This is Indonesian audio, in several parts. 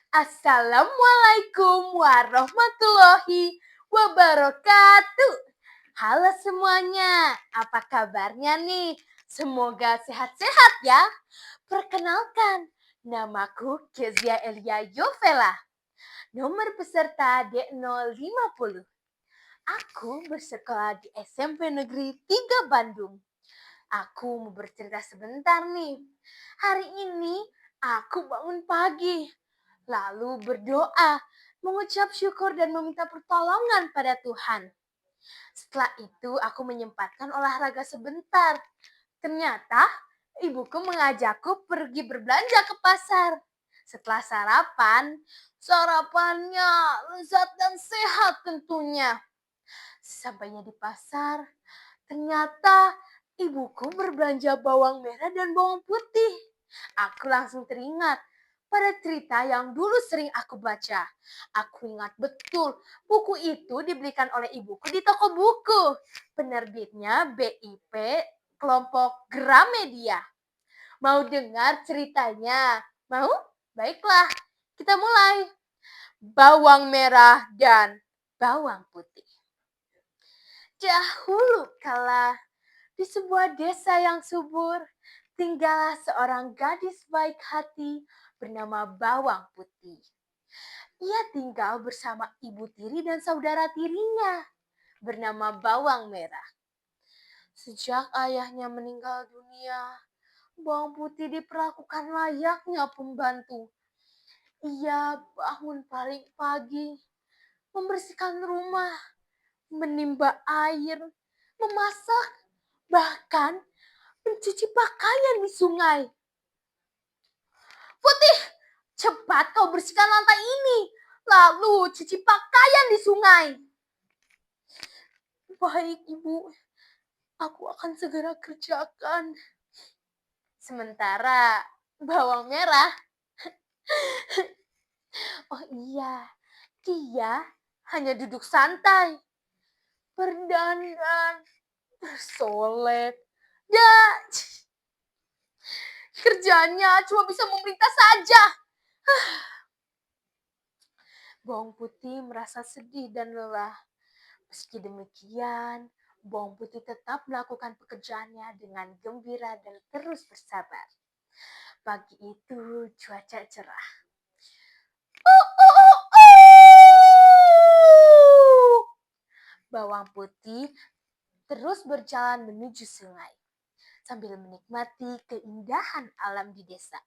Assalamualaikum warahmatullahi wabarakatuh. Halo semuanya, apa kabarnya nih? Semoga sehat-sehat ya. Perkenalkan, namaku Kezia Elia Yovela. Nomor peserta D050. Aku bersekolah di SMP Negeri 3 Bandung. Aku mau bercerita sebentar nih. Hari ini aku bangun pagi, lalu berdoa, mengucap syukur dan meminta pertolongan pada Tuhan. Setelah itu aku menyempatkan olahraga sebentar. Ternyata ibuku mengajakku pergi berbelanja ke pasar. Setelah sarapannya lezat dan sehat tentunya. Sampainya di pasar, ternyata ibuku berbelanja bawang merah dan bawang putih. Aku langsung teringat pada cerita yang dulu sering aku baca. Aku ingat betul, buku itu dibelikan oleh ibuku di toko buku. Penerbitnya BIP kelompok Gramedia. Mau dengar ceritanya? Mau? Baiklah, kita mulai. Bawang merah dan bawang putih. Dahulu kala, di sebuah desa yang subur, tinggallah seorang gadis baik hati bernama Bawang Putih. Ia tinggal bersama ibu tiri dan saudara tirinya bernama Bawang Merah. Sejak ayahnya meninggal dunia, Bawang Putih diperlakukan layaknya pembantu. Ia bangun paling pagi, membersihkan rumah, menimba air, memasak, bahkan mencuci pakaian di sungai. Putih, cepat kau bersihkan lantai ini, lalu cuci pakaian di sungai. Baik, Ibu, aku akan segera kerjakan. Sementara Bawang Merah, oh iya, dia hanya duduk santai, berdandan, bersolek, dan kerjanya cuma bisa memerintah saja. Bawang Putih merasa sedih dan lelah. Meski demikian, Bawang Putih tetap melakukan pekerjaannya dengan gembira dan terus bersabar. Pagi itu cuaca cerah. Bawang Putih terus berjalan menuju sungai sambil menikmati keindahan alam di desa.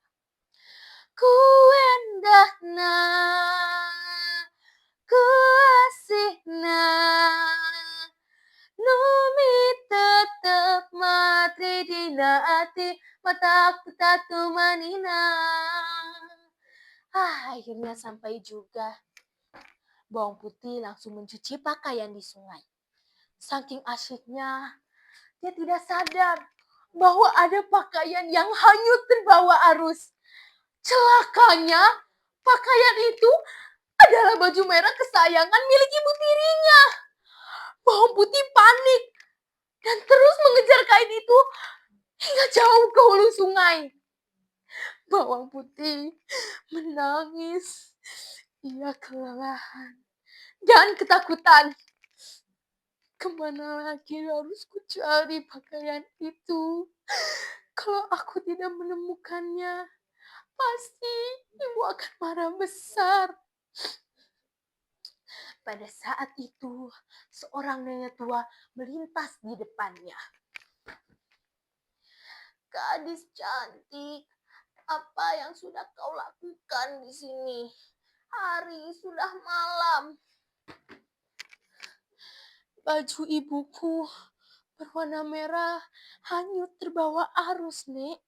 Ku endahna, ku asihna, numi tetep matri dina ati matak tatu manina. Akhirnya sampai juga. Bawang Putih langsung mencuci pakaian di sungai. Saking asyiknya, dia tidak sadar bahwa ada pakaian yang hanyut terbawa arus. Celakanya, pakaian itu adalah baju merah kesayangan milik ibu tirinya. Bawang Putih panik dan terus mengejar kain itu hingga jauh ke hulu sungai. Bawang Putih menangis. Ia kelelahan dan ketakutan. Kemana lagi harus kucari pakaian itu? Kalau aku tidak menemukannya, pasti ibu akan marah besar. Pada saat itu, seorang nenek tua melintas di depannya. Gadis cantik, apa yang sudah kau lakukan di sini? Hari sudah malam. Baju ibuku berwarna merah hanyut terbawa arus, Nek.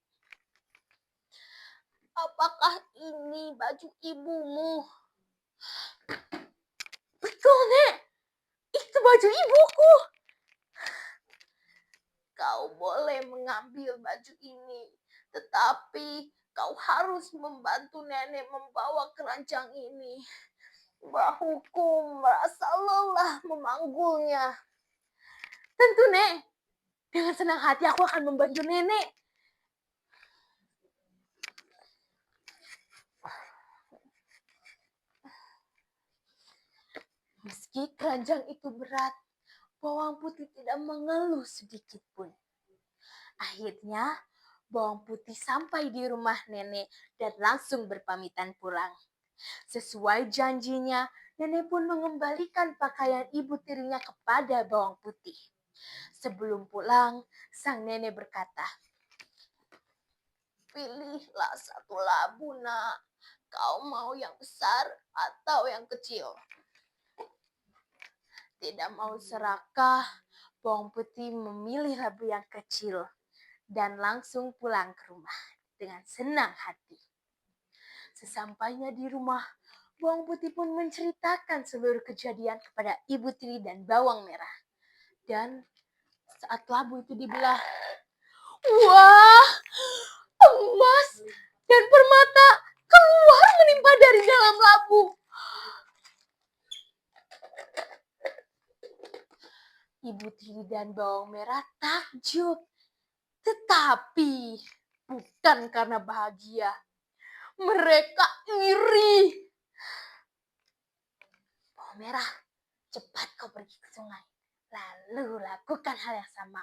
Apakah ini baju ibumu? Betul, Nek. Itu baju ibuku. Kau boleh mengambil baju ini, tetapi kau harus membantu nenek membawa keranjang ini. Bahuku merasa lelah memanggulnya. Tentu, Nek. Dengan senang hati aku akan membantu nenek. Meski keranjang itu berat, bawang putih tidak mengeluh sedikit pun. Akhirnya, bawang putih sampai di rumah nenek dan langsung berpamitan pulang. Sesuai janjinya, nenek pun mengembalikan pakaian ibu tirinya kepada bawang putih. Sebelum pulang, sang nenek berkata, "Pilihlah satu labu, nak. Kau mau yang besar atau yang kecil?" Tidak mau serakah, bawang putih memilih labu yang kecil dan langsung pulang ke rumah dengan senang hati. Sesampainya di rumah, bawang putih pun menceritakan seluruh kejadian kepada ibu tiri dan bawang merah. Dan saat labu itu dibelah, wah, emas dan permata keluar menimpa dari dalam labu. Ibu tiri dan bawang merah takjub. Tetapi bukan karena bahagia. Mereka iri. Bawang merah, cepat kau pergi ke sungai. Lalu lakukan hal yang sama.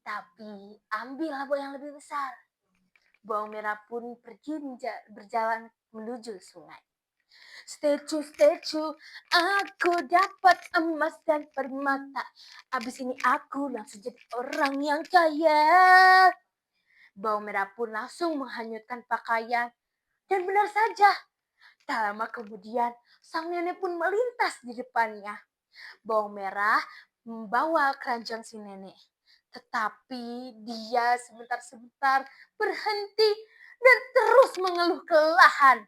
Tapi ambil labu yang lebih besar. Bawang merah pun pergi berjalan menuju sungai. Stecu, aku dapat emas dan permata. Abis ini aku langsung jadi orang yang kaya. Bawang merah pun langsung menghanyutkan pakaian. Dan benar saja, tak lama kemudian sang nenek pun melintas di depannya. Bawang merah membawa keranjang si nenek. Tetapi dia sebentar-sebentar berhenti dan terus mengeluh kelelahan.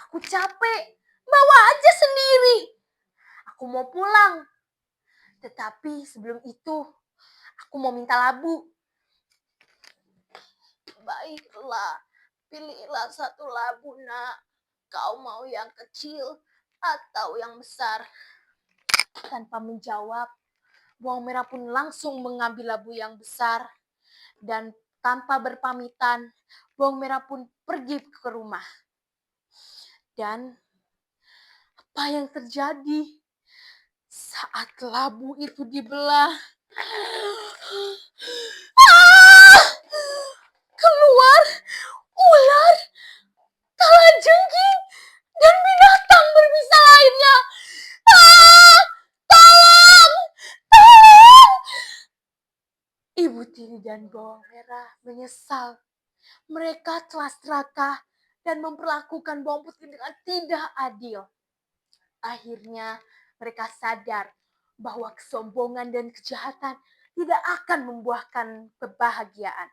Aku capek, bawa aja sendiri. Aku mau pulang. Tetapi sebelum itu, aku mau minta labu. Baiklah, pilihlah satu labu, nak. Kau mau yang kecil atau yang besar? Tanpa menjawab, bawang merah pun langsung mengambil labu yang besar. Dan tanpa berpamitan, bawang merah pun pergi ke rumah. Dan apa yang terjadi saat labu itu dibelah? Keluar ular, kalajengking, dan binatang berbisa lainnya. Tolong! Tolong! Ibu tiri dan bawang merah menyesal. Mereka telah serakah dan memperlakukan bawang putih dengan tidak adil. Akhirnya mereka sadar bahwa kesombongan dan kejahatan tidak akan membuahkan kebahagiaan.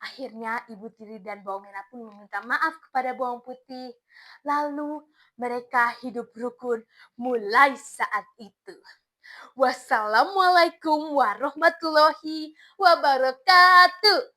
Akhirnya ibu tiri dan bawang merah pun meminta maaf kepada bawang putih. Lalu mereka hidup rukun mulai saat itu. Wassalamualaikum warahmatullahi wabarakatuh.